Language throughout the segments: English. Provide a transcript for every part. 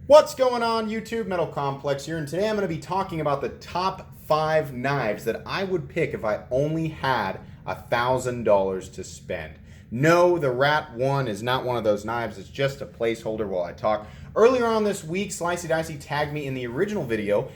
What's going on, YouTube? Metal Complex here, and today I'm going to be talking about the top 5 knives that I would pick if I only had $1,000 to spend. No, the Rat 1 is not one of those knives. It's just a placeholder while I talk. Earlier on this week, Slicey Dicey tagged me in the original video,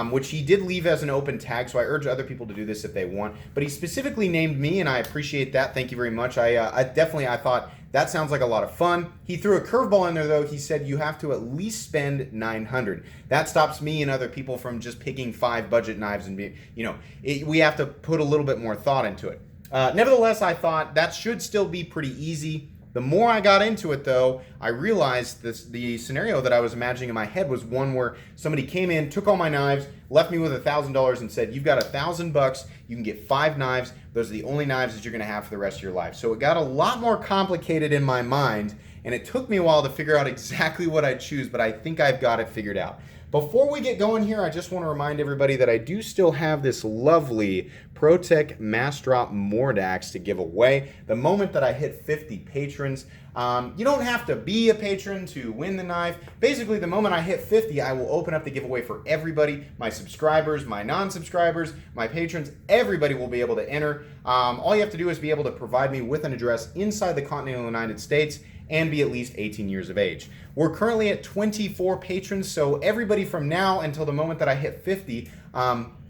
which he did leave as an open tag, so I urge other people to do this if they want. But he specifically named me, and I appreciate that. Thank you very much. I thought that sounds like a lot of fun. He threw a curveball in there, though. He said you have to at least spend $900. That stops me and other people from just picking 5 budget knives and we have to put a little bit more thought into it. Nevertheless, I thought that should still be pretty easy. The more I got into it, though, I realized the scenario that I was imagining in my head was one where somebody came in, took all my knives, left me with $1,000 and said, you've got $1,000, you can get 5 knives. Those are the only knives that you're gonna have for the rest of your life. So it got a lot more complicated in my mind, and it took me a while to figure out exactly what I'd choose, but I think I've got it figured out. Before we get going here, I just want to remind everybody that I do still have this lovely ProTech Massdrop Mordax to give away. The moment that I hit 50 patrons, you don't have to be a patron to win the knife. Basically, the moment I hit 50, I will open up the giveaway for everybody. My subscribers, my non-subscribers, my patrons, everybody will be able to enter. All you have to do is be able to provide me with an address inside the continental United States and be at least 18 years of age. We're currently at 24 patrons, so everybody from now until the moment that I hit 50,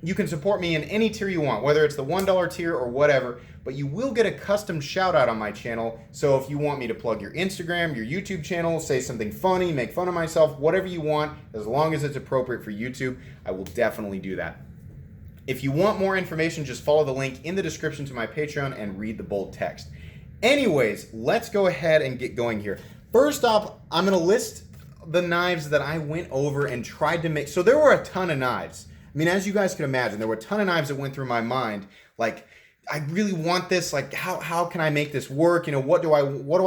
you can support me in any tier you want, whether it's the $1 tier or whatever, but you will get a custom shout out on my channel. So if you want me to plug your Instagram, your YouTube channel, say something funny, make fun of myself, whatever you want, as long as it's appropriate for YouTube, I will definitely do that. If you want more information, just follow the link in the description to my Patreon and read the bold text. Anyways, let's go ahead and get going here. First up, I'm going to list the knives that I went over and tried to make. So there were a ton of knives. I mean, as you guys can imagine, there were a ton of knives that went through my mind. Like, I really want this. Like, how can I make this work? You know, what do I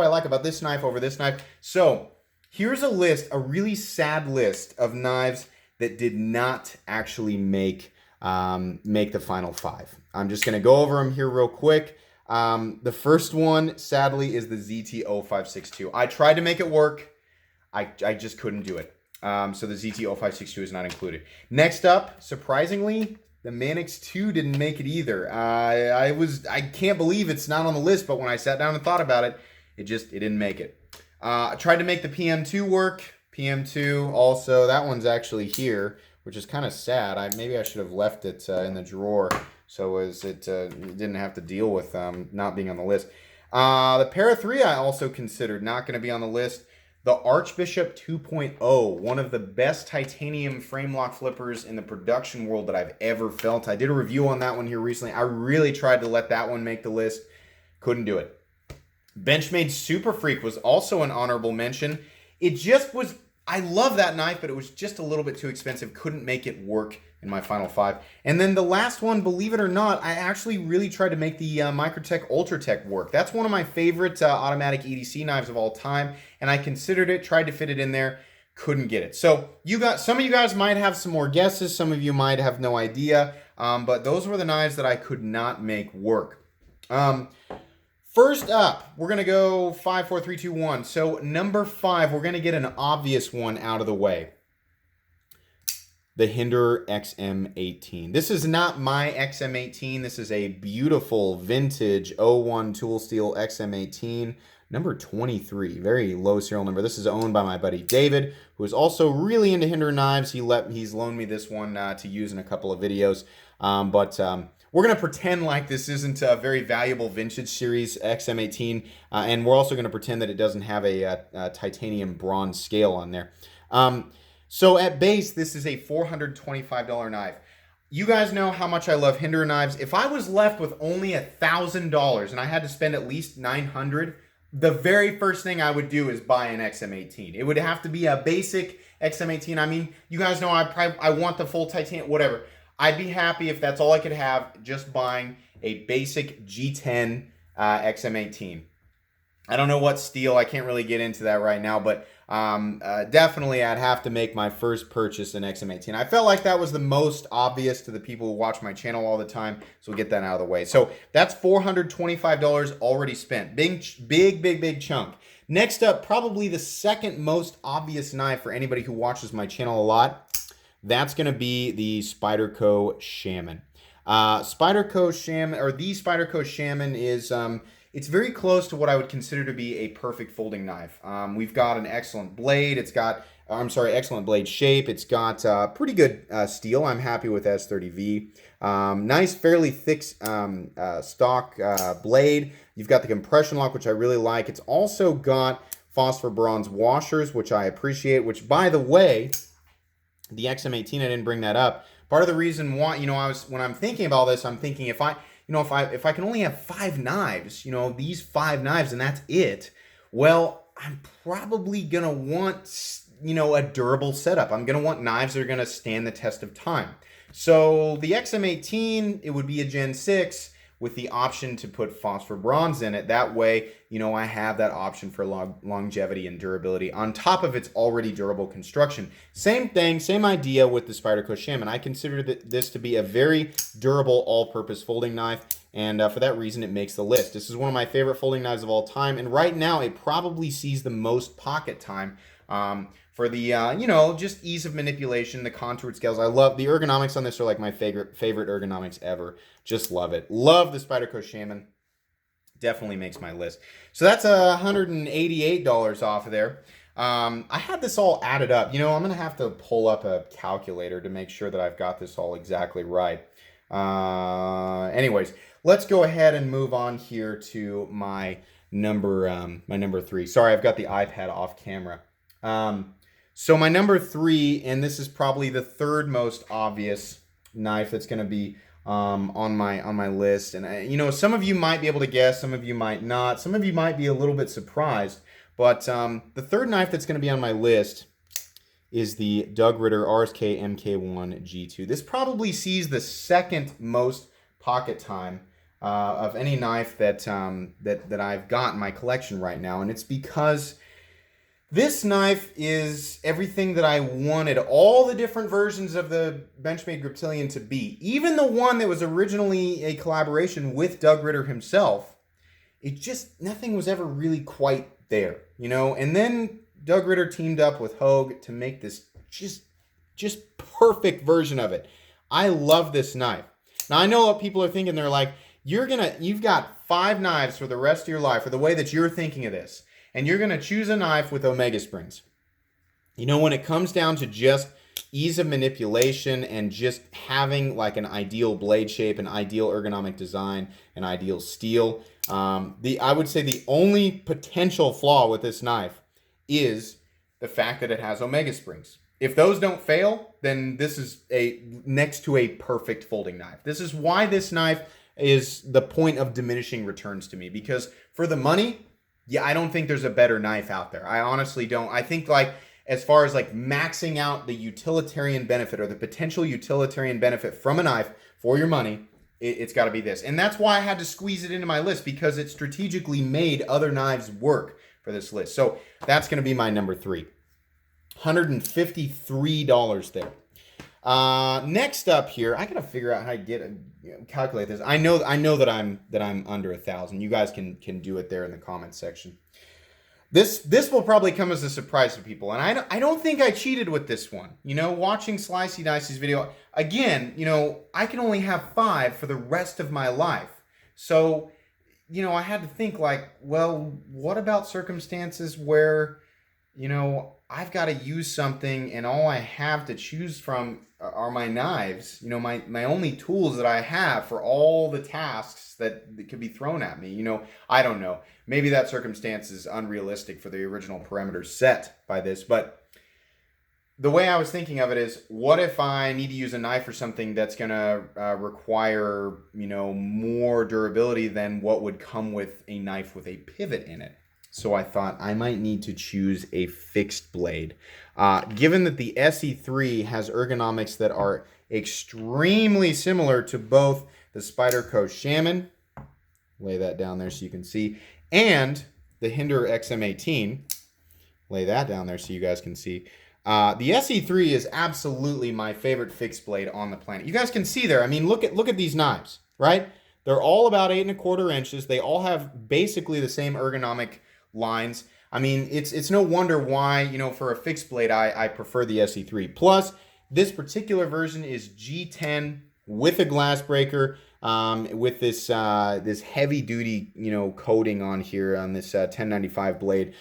like about this knife over this knife? So here's a list, a really sad list of knives that did not actually make the final 5. I'm just going to go over them here real quick. The first one, sadly, is the ZT-0562. I tried to make it work. I just couldn't do it. So the ZT-0562 is not included. Next up, surprisingly, the Manix 2 didn't make it either. I can't believe it's not on the list, but when I sat down and thought about it, it didn't make it. I tried to make the PM2 work. PM2 also, that one's actually here, which is kind of sad. Maybe I should have left it in the drawer, so as it didn't have to deal with not being on the list. The Para 3 I also considered not going to be on the list. The Archbishop 2.0, one of the best titanium frame lock flippers in the production world that I've ever felt. I did a review on that one here recently. I really tried to let that one make the list. Couldn't do it. Benchmade Super Freak was also an honorable mention. It just was... I love that knife, but it was just a little bit too expensive. Couldn't make it work in my final 5. And then the last one, believe it or not, I actually really tried to make the Microtech Ultratech work. That's one of my favorite automatic EDC knives of all time, and I considered it, tried to fit it in there, couldn't get it. So some of you guys might have some more guesses, some of you might have no idea, but those were the knives that I could not make work. First up, we're going to go 5, 4, 3, 2, 1. So number 5, we're going to get an obvious one out of the way. The Hinderer XM18. This is not my XM18. This is a beautiful vintage 01 tool steel XM18, number 23. Very low serial number. This is owned by my buddy David, who is also really into Hinderer knives. He's loaned me this one to use in a couple of videos. We're going to pretend like this isn't a very valuable vintage series XM18, and we're also going to pretend that it doesn't have a titanium bronze scale on there. So at base, this is a $425 knife. You guys know how much I love Hinderer knives. If I was left with only $1,000 and I had to spend at least $900, the very first thing I would do is buy an XM18. It would have to be a basic XM18. I mean, you guys know I want the full titanium, whatever. I'd be happy if that's all I could have, just buying a basic G10 XM18. I don't know what steel. I can't really get into that right now, but definitely I'd have to make my first purchase an XM18. I felt like that was the most obvious to the people who watch my channel all the time, so we'll get that out of the way. So that's $425 already spent. Big chunk. Next up, probably the second most obvious knife for anybody who watches my channel a lot. That's going to be the Spyderco Shaman. Spyderco Shaman, or the Spyderco Shaman is, it's very close to what I would consider to be a perfect folding knife. We've got an excellent blade. It's got, excellent blade shape. It's got pretty good steel. I'm happy with S30V. Nice, fairly thick stock blade. You've got the compression lock, which I really like. It's also got phosphor bronze washers, which I appreciate, which, by the way, the XM18, I didn't bring that up. Part of the reason why, you know, when I'm thinking about this, I'm thinking if I can only have 5 knives, you know, these 5 knives and that's it, well, I'm probably going to want, you know, a durable setup. I'm going to want knives that are going to stand the test of time. So the XM18, it would be a Gen 6 with the option to put phosphor bronze in it. That way, you know, I have that option for longevity and durability on top of its already durable construction. Same thing, same idea with the Spyderco Shaman. I consider this to be a very durable all-purpose folding knife, and for that reason, it makes the list. This is one of my favorite folding knives of all time, and right now, it probably sees the most pocket time for the, you know, just ease of manipulation, the contoured scales. I love the ergonomics on this are like my favorite ergonomics ever. Just love it. Love the Spyderco Shaman. Definitely makes my list. So that's $188 off of there. I had this all added up. You know, I'm going to have to pull up a calculator to make sure that I've got this all exactly right. Anyways, let's go ahead and move on here to my number 3. Sorry, I've got the iPad off camera. So my number 3, and this is probably the third most obvious knife that's going to be on my list. And you know, some of you might be able to guess, some of you might not. Some of you might be a little bit surprised. But the third knife that's going to be on my list is the Doug Ritter RSK MK1 G2. This probably sees the second most pocket time of any knife that that I've got in my collection right now, and it's because this knife is everything that I wanted all the different versions of the Benchmade Griptilian to be. Even the one that was originally a collaboration with Doug Ritter himself, it just, nothing was ever really quite there, you know? And then Doug Ritter teamed up with Hogue to make this just perfect version of it. I love this knife. Now I know what people are thinking. They're like, you've got 5 knives for the rest of your life, or the way that you're thinking of this, and you're going to choose a knife with Omega springs. You know, when it comes down to just ease of manipulation and just having like an ideal blade shape, an ideal ergonomic design, an ideal steel, I would say the only potential flaw with this knife is the fact that it has Omega springs. If those don't fail, then this is next to a perfect folding knife. This is why this knife is the point of diminishing returns to me, because for the money, yeah, I don't think there's a better knife out there. I honestly don't. I think, like, as far as like maxing out the utilitarian benefit or the potential utilitarian benefit from a knife for your money, it's got to be this. And that's why I had to squeeze it into my list, because it strategically made other knives work for this list. So that's going to be my number 3. $153 there. Next up here, I gotta figure out how to calculate this. I know that I'm under 1,000. You guys can do it there in the comments section. This will probably come as a surprise to people, and I don't think I cheated with this one. You know, watching Slicey Dicey's video again, you know, I can only have 5 for the rest of my life. So, you know, I had to think like, well, what about circumstances where, you know, I've got to use something and all I have to choose from are my knives, you know, my only tools that I have for all the tasks that could be thrown at me. You know, I don't know. Maybe that circumstance is unrealistic for the original parameters set by this, but the way I was thinking of it is, what if I need to use a knife for something that's going to require, you know, more durability than what would come with a knife with a pivot in it? So I thought I might need to choose a fixed blade. Given that the SE3 has ergonomics that are extremely similar to both the Spyderco Shaman, lay that down there so you can see, and the Hinderer XM18, lay that down there so you guys can see. The SE3 is absolutely my favorite fixed blade on the planet. You guys can see there. I mean, look at these knives, right? They're all about 8 1/4 inches. They all have basically the same ergonomic lines. I mean, it's no wonder why, for a fixed blade, I prefer the SE3. Plus, this particular version is G10 with a glass breaker, with this heavy duty, coating on here on this 1095 blade.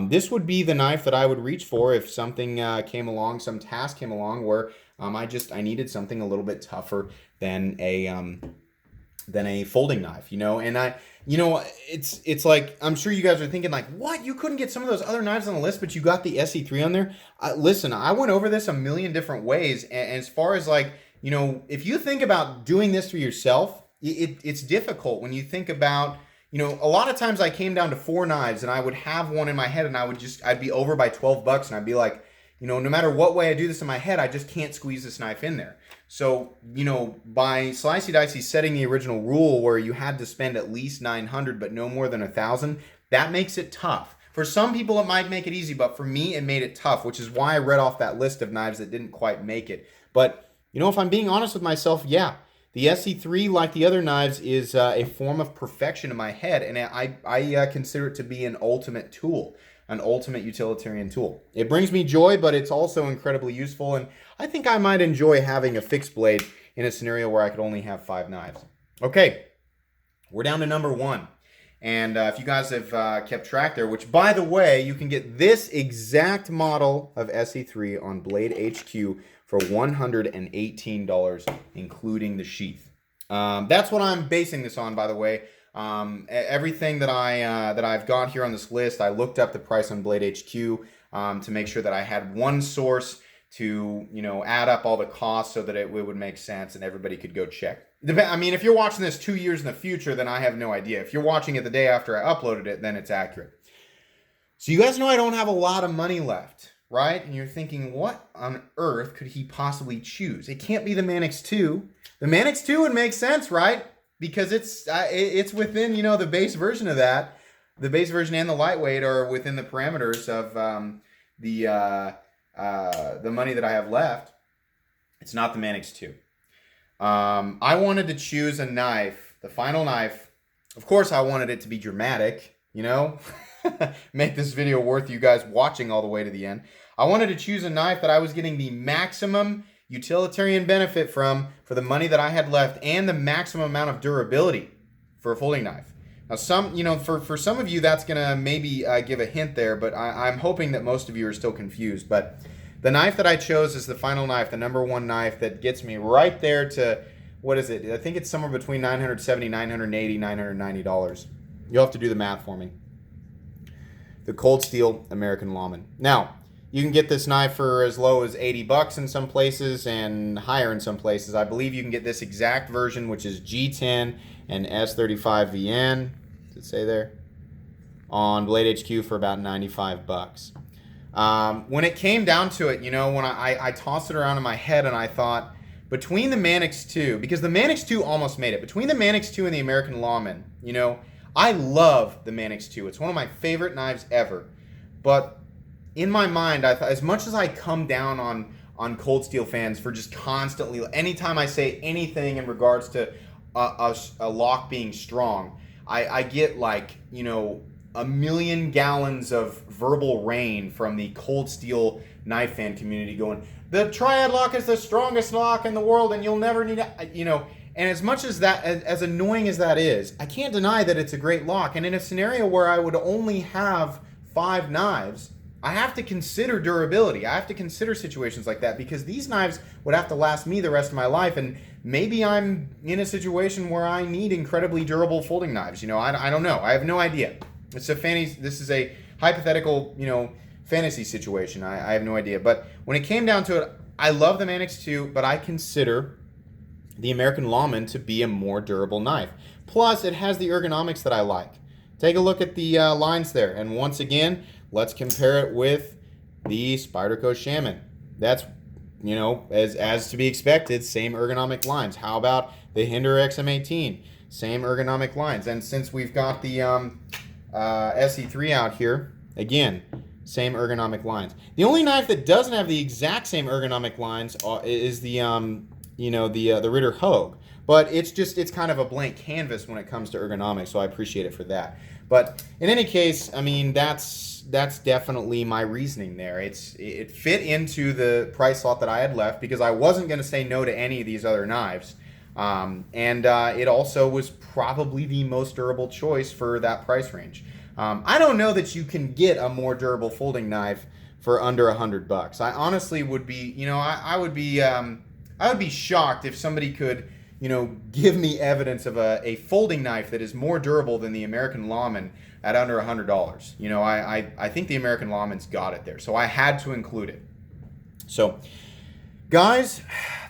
This would be the knife that I would reach for if something came along, some task came along where I needed something a little bit tougher than a folding knife, and it's like, I'm sure you guys are thinking like, what? You couldn't get some of those other knives on the list, but you got the SE3 on there? Listen, I went over this a million different ways, and as far as like, if you think about doing this for yourself, it's difficult when you think about, a lot of times I came down to 4 knives and I would have one in my head and I'd be over by $12 and I'd be like, no matter what way I do this in my head, I just can't squeeze this knife in there. So, by Slicey Dicey setting the original rule where you had to spend at least $900 but no more than $1,000, that makes it tough. For some people, it might make it easy, but for me, it made it tough, which is why I read off that list of knives that didn't quite make it. But if I'm being honest with myself, yeah, the SE3, like the other knives, is a form of perfection in my head, and I consider it to be an ultimate tool, an ultimate utilitarian tool. It brings me joy, but it's also incredibly useful, and I think I might enjoy having a fixed blade in a scenario where I could only have 5 knives. Okay, we're down to number 1. And if you guys have kept track there, which, by the way, you can get this exact model of SE3 on Blade HQ for $118, including the sheath. That's what I'm basing this on, by the way. Everything that I've got here on this list, I looked up the price on Blade HQ to make sure that I had one source to add up all the costs so that it would make sense and everybody could go check. I mean, if you're watching this 2 years in the future, then I have no idea. If you're watching it the day after I uploaded it, then it's accurate. So you guys know I don't have a lot of money left, right? And you're thinking, what on earth could he possibly choose? It can't be the Manix 2. The Manix 2 would make sense, right? Because it's within, the base version of that. The base version and the lightweight are within the parameters of the money that I have left. It's not the Manix 2. I wanted to choose a knife, the final knife. Of course, I wanted it to be dramatic, make this video worth you guys watching all the way to the end. I wanted to choose a knife that I was getting the maximum utilitarian benefit from for the money that I had left and the maximum amount of durability for a folding knife. Now, for some of you, that's going to maybe give a hint there, but I'm hoping that most of you are still confused. But the knife that I chose is the final knife, the number 1 knife that gets me right there to, what is it? I think it's somewhere between $970, $980, $990. You'll have to do the math for me. The Cold Steel American Lawman. Now, you can get this knife for as low as $80 in some places and higher in some places. I believe you can get this exact version, which is G10 and S35VN, does it say there? On Blade HQ for about $95. When it came down to it, when I tossed it around in my head and I thought, between the Manix 2, because the Manix 2 almost made it, between the Manix 2 and the American Lawman, I love the Manix 2. It's one of my favorite knives ever. But in my mind, I thought, as much as I come down on Cold Steel fans for just constantly, anytime I say anything in regards to a lock being strong, I get like, a million gallons of verbal rain from the Cold Steel knife fan community going, the Triad lock is the strongest lock in the world and you'll never need it, And as much as that, as annoying as that is, I can't deny that it's a great lock. And in a scenario where I would only have 5 knives, I have to consider durability. I have to consider situations like that because these knives would have to last me the rest of my life. And maybe I'm in a situation where I need incredibly durable folding knives. I don't know. I have no idea. This is a hypothetical, fantasy situation. I have no idea. But when it came down to it, I love the Manix 2, but I consider the American Lawman to be a more durable knife. Plus, it has the ergonomics that I like. Take a look at the lines there. And once again, let's compare it with the Spyderco Shaman. That's, as to be expected, same ergonomic lines. How about the Hinder XM18? Same ergonomic lines. And since we've got the SE3 out here, again, same ergonomic lines. The only knife that doesn't have the exact same ergonomic lines is the Ritter Hogue. But it's kind of a blank canvas when it comes to ergonomics, so I appreciate it for that. But in any case, I mean, that's that's definitely my reasoning there. It fit into the price slot that I had left because I wasn't going to say no to any of these other knives. It also was probably the most durable choice for that price range. I don't know that you can get a more durable folding knife for under $100. I honestly would be, I would be shocked if somebody could, give me evidence of a folding knife that is more durable than the American Lawman at under $100. I think the American Lawman's got it there, so I had to include it. So, guys,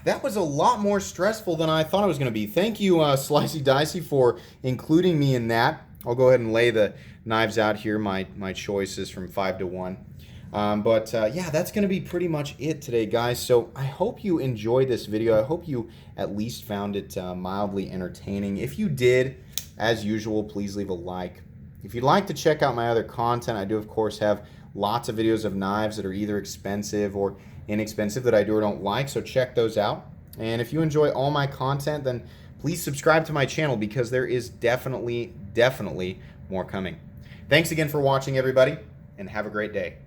that was a lot more stressful than I thought it was going to be. Thank you, Slicey Dicey, for including me in that. I'll go ahead and lay the knives out here, my choices from 5 to 1. Yeah, that's going to be pretty much it today, guys. So I hope you enjoyed this video. I hope you at least found it mildly entertaining. If you did, as usual, please leave a like. If you'd like to check out my other content, I do, of course, have lots of videos of knives that are either expensive or inexpensive that I do or don't like, so check those out. And if you enjoy all my content, then please subscribe to my channel because there is definitely more coming. Thanks again for watching, everybody, and have a great day.